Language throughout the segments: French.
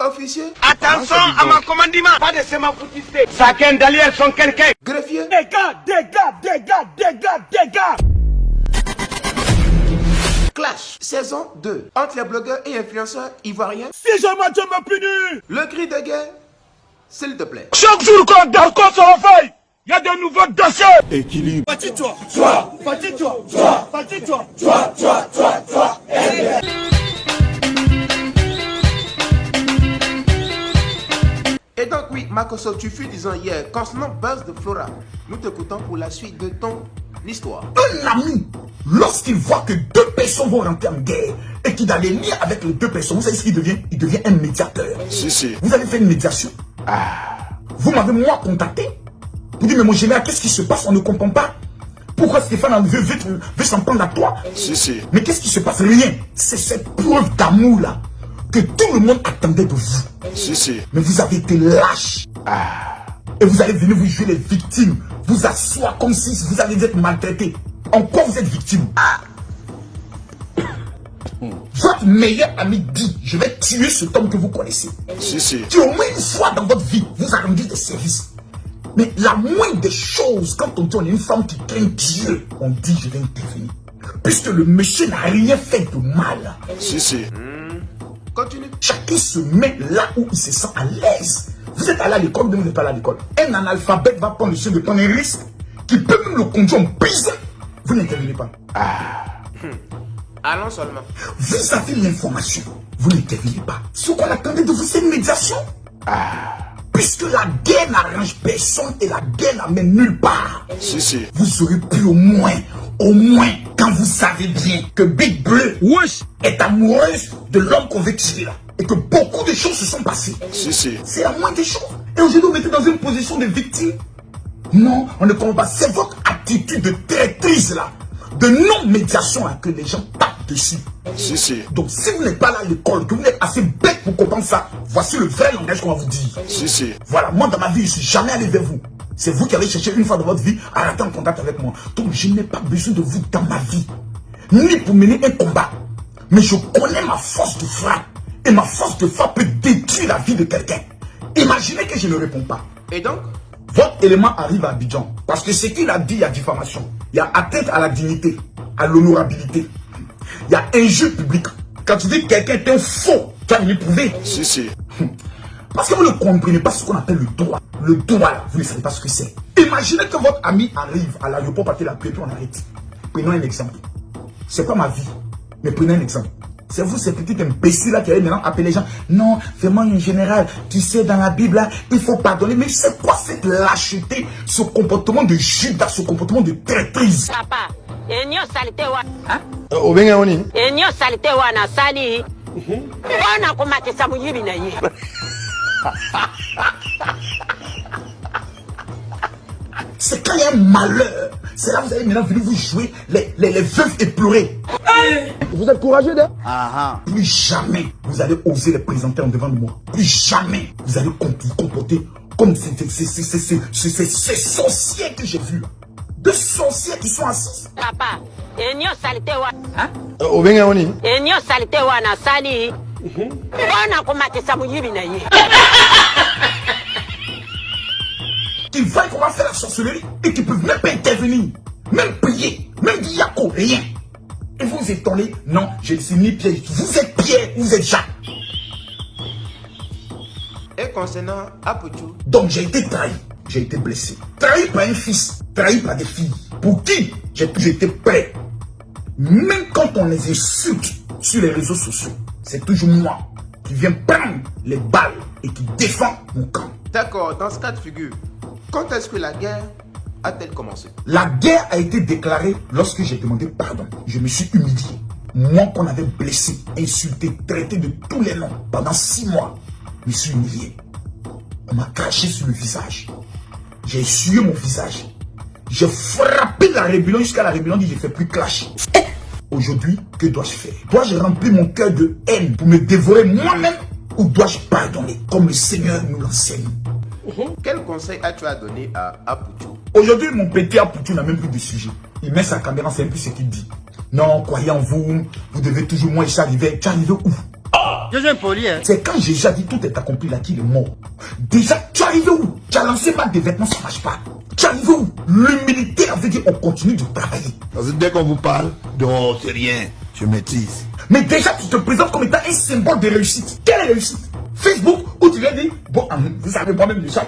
Officier. Attention à mon commandement. Pas de sémafoutiste. Chacun d'alliés sont quelqu'un. Greffier. Dégâts. Clash, saison 2. Entre les blogueurs et influenceurs ivoiriens. Si jamais tu me punis. Le cri de guerre, s'il te plaît. Chaque jour qu'on d'accord sur la feuille, il y a de nouveaux dossiers. Équilibre. Fatigues-toi. Et donc oui, Makoso, tu fus disant hier, concernant Buzz de Flora, nous t'écoutons pour la suite de ton histoire. Un ami, lorsqu'il voit que deux personnes vont rentrer en guerre et qu'il a les liens avec les deux personnes, vous savez ce qu'il devient? Il devient un médiateur. Si. Vous avez fait une médiation. Vous m'avez moi contacté pour dire mais mon général, qu'est-ce qui se passe? On ne comprend pas. Pourquoi Stéphane veut s'en prendre à toi? Si. Mais qu'est-ce qui se passe? Rien. C'est cette preuve d'amour là que tout le monde attendait de vous. Si. Mais vous avez été lâche. Et vous allez venir vous jouer les victimes. Vous asseoir comme si vous allez être maltraité. En quoi vous êtes victime? Votre meilleur ami dit, je vais tuer cet homme que vous connaissez. Si. Qui au moins une fois dans votre vie vous a rendu des services. Mais la moindre des choses, quand on dit on est une femme qui craint Dieu, on dit je vais intervenir. Puisque le monsieur n'a rien fait de mal. Si. Continue. Chacun se met là où il se sent à l'aise. Vous êtes allé à l'école, vous n'êtes pas allé à l'école. Un analphabète va prendre le soin de prendre un risque qui peut même le conduire en prison. Vous n'intervenez pas. Allons seulement. Vous avez l'information. Vous n'intervenez pas. Ce qu'on attendait de vous, c'est une médiation. Puisque la guerre n'arrange personne et la guerre n'amène nulle part. Si. Vous aurez pu au moins, quand vous savez bien que Big Bleu est amoureuse de l'homme qu'on veut tuer là. Et que beaucoup de choses se sont passées. Si. C'est la moindre des choses. Et aujourd'hui, vous mettez dans une position de victime. Non, on ne comprend pas. C'est votre attitude de traîtrise là, de non-médiation là, que les gens tapent dessus. Si. Donc, si vous n'êtes pas là à l'école, que vous êtes assez bête pour comprendre ça, voici le vrai langage qu'on va vous dire. Si. Voilà, moi dans ma vie, je ne suis jamais allé vers vous. C'est vous qui avez cherché une fois dans votre vie à rentrer en contact avec moi. Donc, je n'ai pas besoin de vous dans ma vie. Ni pour mener un combat. Mais je connais ma force de frappe. Et ma force de frappe peut détruire la vie de quelqu'un. Imaginez que je ne réponds pas. Et donc? Votre élément arrive à Abidjan. Parce que ce qu'il a dit, il y a diffamation. Il y a atteinte à la dignité, à l'honorabilité. Il y a injure publique. Quand tu dis que quelqu'un est un faux, tu vas venir prouver. Si. Parce que vous ne comprenez pas ce qu'on appelle le droit. Le droit, là, vous ne savez pas ce que c'est. Imaginez que votre ami arrive à l'aéroport, partez la pluie, puis on arrête. Prenons un exemple. C'est pas ma vie, mais prenez un exemple. C'est vous, ces petits imbéciles là qui allaient maintenant appeler les gens. Non, vraiment, en général, tu sais, dans la Bible là, il faut pardonner. Mais c'est quoi cette lâcheté, ce comportement de Judas, ce comportement de traîtrise? Papa, enyo salite wa. Obenga oni. Enyo salite wa na sali. Ona kumatisa muyibi na ye. C'est quand il y a un malheur. C'est là que vous allez maintenant venir vous jouer les veuves éplorées. Vous êtes courageux, hein? Plus jamais vous allez oser les présenter en devant de moi. Plus jamais vous allez vous comporter comme ces sorciers que j'ai vus là. Deux sorciers qui sont assis. Papa, enyo salite wa. Obenga oni. Enyo salite wa na sali. Ona kumatisa muyibi na ye. Qui voient qu'on va faire la sorcellerie et qui peuvent même pas intervenir, même prier, même dire Yako, rien. Et vous étonnez, non, je ne suis ni Pierre. Vous êtes Pierre, vous êtes Jacques. Et concernant Apuchou? Donc j'ai été trahi, j'ai été blessé. Trahi par un fils, trahi par des filles. Pour qui j'ai toujours été prêt. Même quand on les insulte sur les réseaux sociaux, c'est toujours moi qui viens prendre les balles et qui défend mon camp. D'accord, dans ce cas de figure, quand est-ce que la guerre a-t-elle commencé? La guerre a été déclarée lorsque j'ai demandé pardon. Je me suis humilié. Moi qu'on avait blessé, insulté, traité de tous les noms pendant 6 mois, je me suis humilié. On m'a craché sur le visage. J'ai essuyé mon visage. J'ai frappé la rébellion jusqu'à la rébellion dit je ne fais plus clash. Aujourd'hui, que dois-je faire? Dois-je remplir mon cœur de haine pour me dévorer moi-même ou dois-je pardonner comme le Seigneur nous l'enseigne? Quel conseil as-tu à donner à Apuchou? Aujourd'hui, mon petit Apuchou n'a même plus de sujet. Il met sa caméra, c'est un peu ce qu'il dit. Non, croyez en vous, vous devez toujours, moi, je suis arrivé. Tu es arrivé où? Je suis impoli, hein. C'est quand j'ai déjà dit tout est accompli là qu'il est mort. Déjà, tu es arrivé où? Tu as lancé marque des vêtements, ça ne marche pas. Tu es arrivé où? L'humilité avait dit on continue de travailler. Parce que dès qu'on vous parle, non, c'est rien, je maîtrise. Mais déjà, tu te présentes comme étant un symbole de réussite. Quelle réussite? Facebook, où tu viens dire, bon, vous savez, moi-même déjà,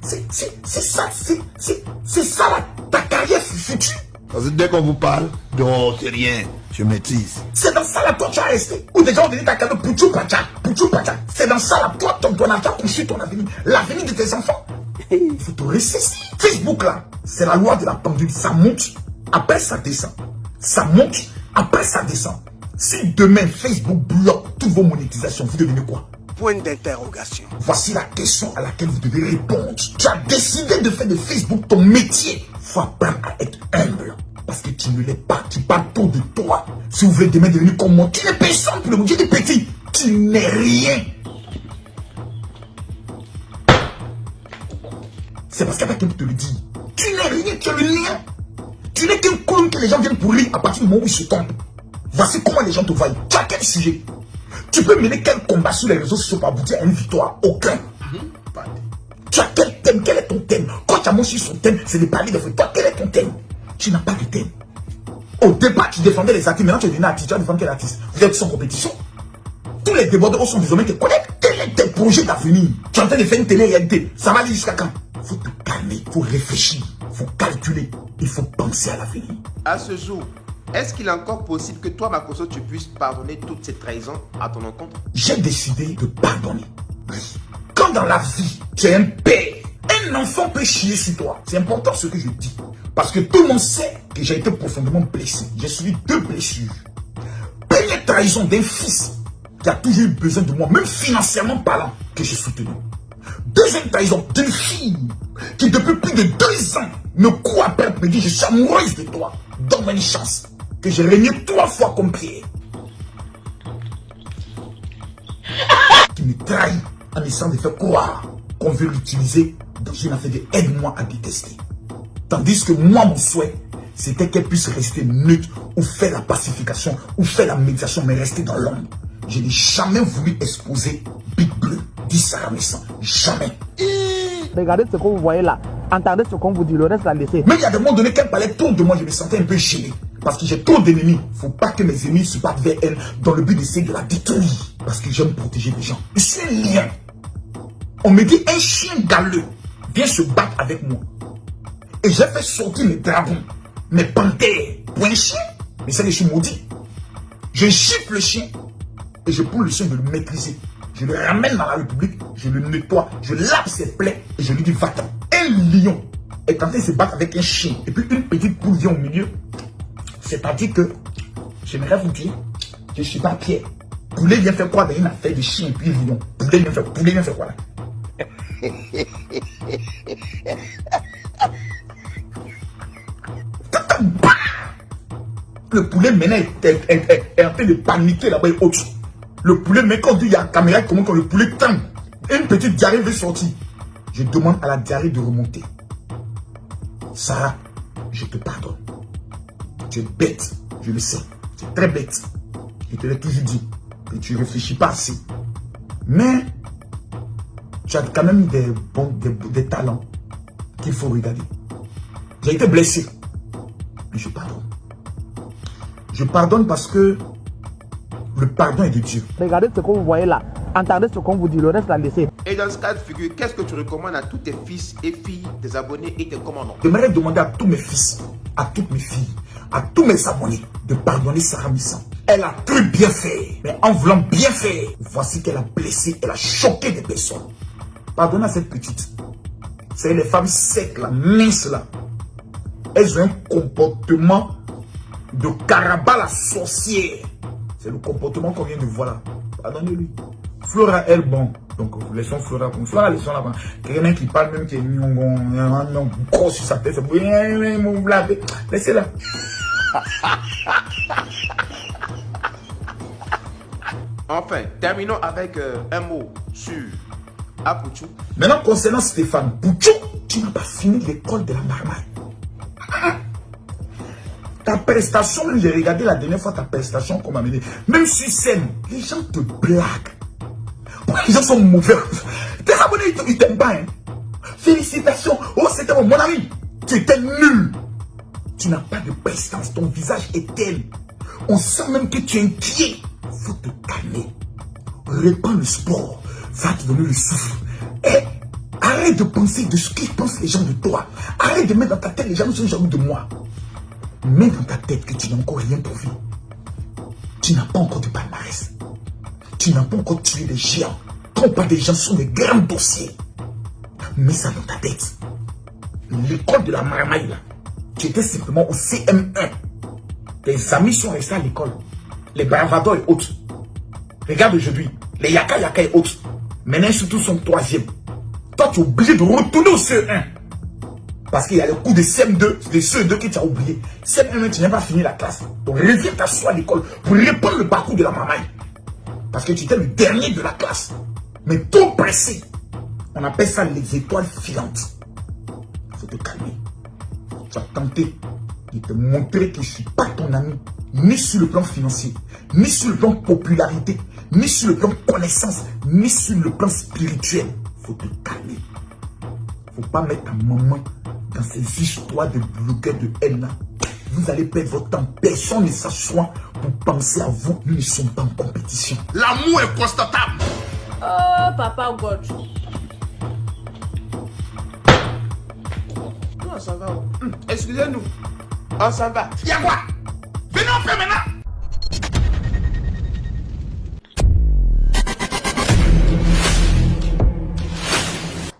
c'est ça, c'est ça ta carrière future. Parce que dès qu'on vous parle, non, c'est rien, je maîtrise. C'est dans ça là, toi, tu as resté. Ou déjà, on dit ta carrière, Pouchou Pacha. C'est dans ça là, toi, ton argent construit ton avenir, l'avenir de tes enfants. Il faut te rester. Facebook là, c'est la loi de la pendule. Ça monte, après ça descend. Ça monte, après ça descend. Si demain Facebook bloque toutes vos monétisations, vous devenez quoi? Point d'interrogation. Voici la question à laquelle vous devez répondre. Tu as décidé de faire de Facebook ton métier. Il faut apprendre à être humble. Parce que tu ne l'es pas. Tu parles trop de toi. Si vous voulez demain devenir comme moi, tu n'es personne pour le dire des petits. Tu n'es rien. C'est parce qu'avec quelqu'un te le dit. Tu n'es rien, tu es le lien. Tu n'es qu'un con que les gens viennent pour rire à partir du moment où ils se tombent. Voici comment les gens te voient. Tu as quel sujet? Tu peux mener quel combat sur les réseaux sociaux pour aboutir à une victoire? Aucun. Tu as quel thème? Quel est ton thème? Quand tu as montré son thème, c'est de parler de toi. Quel est ton thème? Tu n'as pas de thème. Au départ, tu défendais les artistes. Maintenant, tu es devenu artiste. Tu vas défendre quel artiste? Vous êtes sans compétition. Tous les débordeurs sont désormais te connaissent. Quel est tes projets d'avenir? Tu es en train de faire une télé-réalité. Ça va aller jusqu'à quand? Il faut te calmer. Il faut réfléchir. Il faut calculer. Il faut penser à l'avenir. À ce jour, est-ce qu'il est encore possible que toi, Makosso, tu puisses pardonner toute cette trahison à ton encontre? J'ai décidé de pardonner. Quand dans la vie, tu es un père, un enfant peut chier sur toi. C'est important ce que je dis. Parce que tout le monde sait que j'ai été profondément blessé. J'ai subi 2 blessures. Première trahison d'un fils qui a toujours eu besoin de moi, même financièrement parlant, que j'ai soutenu. Deuxième trahison d'une fille qui depuis plus de 2 ans me court après me dit je suis amoureuse de toi. Donne-moi une chance. Que j'ai régné 3 fois comme Pierre. Qui me trahit en essayant de faire croire qu'on veut l'utiliser dans une affaire de aide-moi à détester. Tandis que moi, mon souhait, c'était qu'elle puisse rester neutre ou faire la pacification ou faire la médiation, mais rester dans l'ombre. Je n'ai jamais voulu exposer Big Bleu, dit Sarah Messan. Jamais. Regardez ce que vous voyez là. Entendez ce qu'on vous dit. Le reste, la laissez. Mais il y a des moments donnés qu'elle parlait trop de moi, je me sentais un peu gêné. Parce que j'ai trop d'ennemis. Il ne faut pas que mes ennemis se battent vers elle dans le but d'essayer de la détruire. Parce que j'aime protéger les gens. Je suis un lion. On me dit un chien galeux vient se battre avec moi. Et j'ai fait sortir mes dragons, mes panthères pour un chien. Mais c'est le chien maudit. Je gifle le chien et je prends le chien de le maîtriser. Je le ramène dans la République, je le nettoie, je lave ses plaies et je lui dis va-t'en. Un lion est en train de se battre avec un chien et puis une petite poule vient au milieu. C'est-à-dire que, j'aimerais vous dire, je ne suis pas Pierre. Poulet vient faire quoi dans une affaire de chien et puis lion? Poulet vient faire quoi là? Le poulet maintenant est en train de paniquer là-bas et autres. Le poulet, mais quand il y a la caméra, comment quand le poulet tend, une petite diarrhée veut sortir. Je demande à la diarrhée de remonter. Sarah, je te pardonne. Tu es bête, je le sais. Tu es très bête. Je te l'ai toujours dit que tu ne réfléchis pas assez. Mais tu as quand même des talents qu'il faut regarder. J'ai été blessé. Mais je pardonne. Je pardonne parce que le pardon est de Dieu. Regardez ce que vous voyez là. Entendez ce qu'on vous dit. Le reste, la laissez. Et dans ce cas de figure, qu'est-ce que tu recommandes à tous tes fils et filles, tes abonnés et tes commandants? J'aimerais demander à tous mes fils, à toutes mes filles, à tous mes abonnés de pardonner Sarah Messan. Elle a très bien fait, mais en voulant bien faire, voici qu'elle a blessé, elle a choqué des personnes. Pardonnez à cette petite. C'est les femmes secs là, minces là. Elles ont un comportement de Caraba la sorcière. C'est le comportement qu'on vient de voir là. Pardonnez-lui. Flora, elle, bon. Donc, laissons Flora comme Flora, laissons là-bas. Quelqu'un qui parle même qui est gros sur sa tête. Laissez-la. Enfin, terminons avec un mot sur Pouchou. Maintenant, concernant Stéphane, Pouchou, tu n'as pas fini l'école de la marmaille. Ta prestation, j'ai regardé la dernière fois ta prestation qu'on m'a amené. Même sur scène, les gens te blaguent. Pourquoi les gens sont mauvais? Tes abonnés, ils t'aiment pas. Hein? Félicitations. Oh, c'était mon ami. Tu étais nul. Tu n'as pas de prestance. Ton visage est tel. On sent même que tu es inquiet. Faut te calmer. Répands le sport. Va te donner le souffle. Et arrête de penser de ce qu'ils pensent les gens de toi. Arrête de mettre dans ta tête les gens sont jaloux de moi. Mets dans ta tête que tu n'as encore rien prouvé. Tu n'as pas encore de palmarès. Tu n'as pas encore tué des géants. Quand pas des gens sont des grands dossiers. Mets ça dans ta tête. L'école de la marmaille là. Tu étais simplement au CM1. Tes amis sont restés à l'école. Les bravadors et autres. Regarde aujourd'hui. Les yaka et autres. Maintenant surtout sont troisième. Toi tu es obligé de retourner au CE1. Parce qu'il y a le coup de CM2, de CE2 que tu as oublié. CM1, tu n'as pas fini la classe. Donc reviens t'asseoir à l'école pour reprendre le parcours de la marmaille. Parce que tu étais le dernier de la classe. Mais trop pressé. On appelle ça les étoiles filantes. Il faut te calmer. Tu as tenté de te montrer que je ne suis pas ton ami. Ni sur le plan financier, ni sur le plan popularité, ni sur le plan connaissance, ni sur le plan spirituel. Il faut te calmer. Il ne faut pas mettre ta maman dans ces histoires de blogueurs de haine là. Vous allez perdre votre temps. Personne ne s'assoit pour penser à vous. Nous ne sommes pas en compétition. L'amour est constatable. Oh, Papa God. Nous, on s'en va. Excusez-nous. On s'en va. Y'a quoi? Venez en faire maintenant.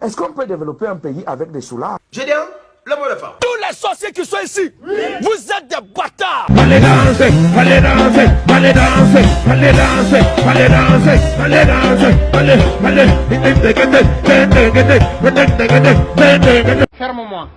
Est-ce qu'on peut développer un pays avec des soulards? Gédéon, le mot de femme. Tous les sorciers qui sont ici, vous êtes des bâtards. Allez danser, allez danser, allez danser, allez danser, allez danser, allez danser, allez, allez. Ferme-moi.